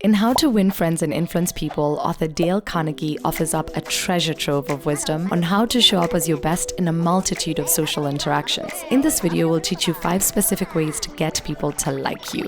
In How to Win Friends and Influence People, author Dale Carnegie offers up a treasure trove of wisdom on how to show up as your best in a multitude of social interactions. In this video, we'll teach you 5 specific ways to get people to like you.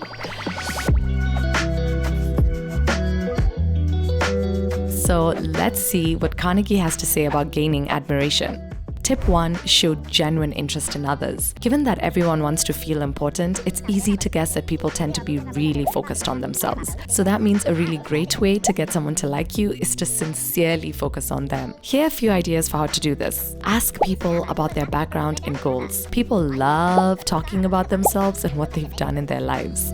So let's see what Carnegie has to say about gaining admiration. Tip 1, show genuine interest in others. Given that everyone wants to feel important, it's easy to guess that people tend to be really focused on themselves. So that means a really great way to get someone to like you is to sincerely focus on them. Here are a few ideas for how to do this. Ask people about their background and goals. People love talking about themselves and what they've done in their lives.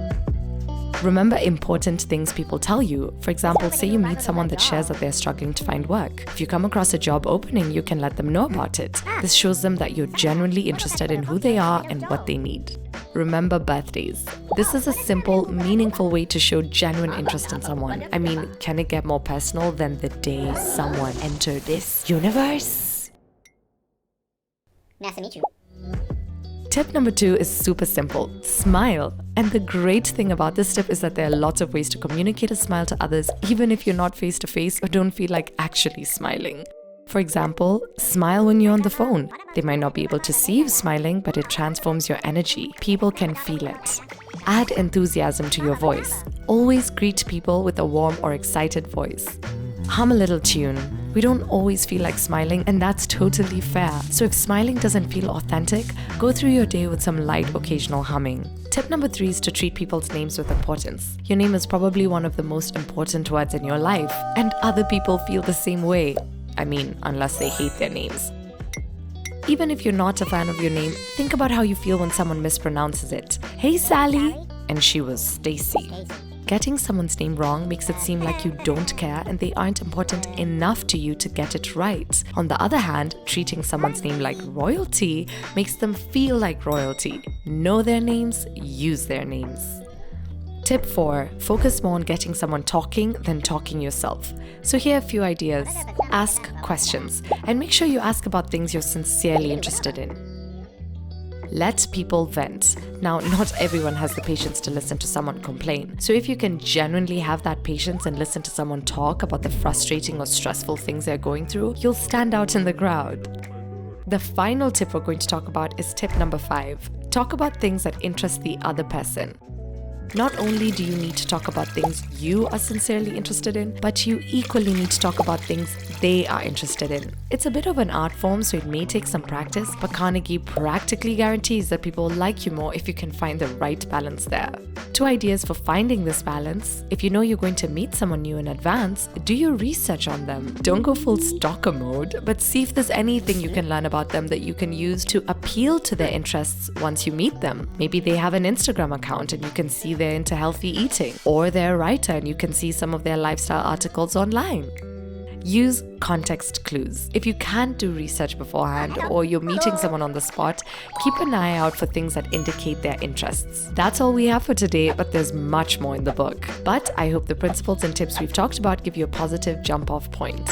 Remember important things people tell you. For example, say you meet someone that shares that they're struggling to find work. If you come across a job opening, you can let them know about it. This shows them that you're genuinely interested in who they are and what they need. Remember birthdays. This is a simple, meaningful way to show genuine interest in someone. I mean, can it get more personal than the day someone entered this universe? Nice to meet you. Tip number 2 is super simple. Smile. And the great thing about this tip is that there are lots of ways to communicate a smile to others, even if you're not face to face or don't feel like actually smiling. For example, smile when you're on the phone. They might not be able to see you smiling, but it transforms your energy. People can feel it. Add enthusiasm to your voice. Always greet people with a warm or excited voice. Hum a little tune. We don't always feel like smiling, and that's totally fair. So if smiling doesn't feel authentic, go through your day with some light occasional humming. Tip number 3 is to treat people's names with importance. Your name is probably one of the most important words in your life, and other people feel the same way. I mean, unless they hate their names. Even if you're not a fan of your name, think about how you feel when someone mispronounces it. Hey Sally! And she was Stacy. Getting someone's name wrong makes it seem like you don't care and they aren't important enough to you to get it right. On the other hand, treating someone's name like royalty makes them feel like royalty. Know their names, use their names. Tip 4, focus more on getting someone talking than talking yourself. So here are a few ideas. Ask questions and make sure you ask about things you're sincerely interested in. Let people vent. Now, not everyone has the patience to listen to someone complain. So if you can genuinely have that patience and listen to someone talk about the frustrating or stressful things they're going through, you'll stand out in the crowd. The final tip we're going to talk about is tip number 5. Talk about things that interest the other person. Not only do you need to talk about things you are sincerely interested in, but you equally need to talk about things they are interested in. It's a bit of an art form, so it may take some practice, but Carnegie practically guarantees that people will like you more if you can find the right balance there. 2 ideas for finding this balance. If you know you're going to meet someone new in advance, do your research on them. Don't go full stalker mode, but see if there's anything you can learn about them that you can use to appeal to their interests once you meet them. Maybe they have an Instagram account and you can see they're into healthy eating, or they're a writer and you can see some of their lifestyle articles online. Use context clues. If you can't do research beforehand or you're meeting someone on the spot, keep an eye out for things that indicate their interests. That's all we have for today, but there's much more in the book. But I hope the principles and tips we've talked about give you a positive jump-off point.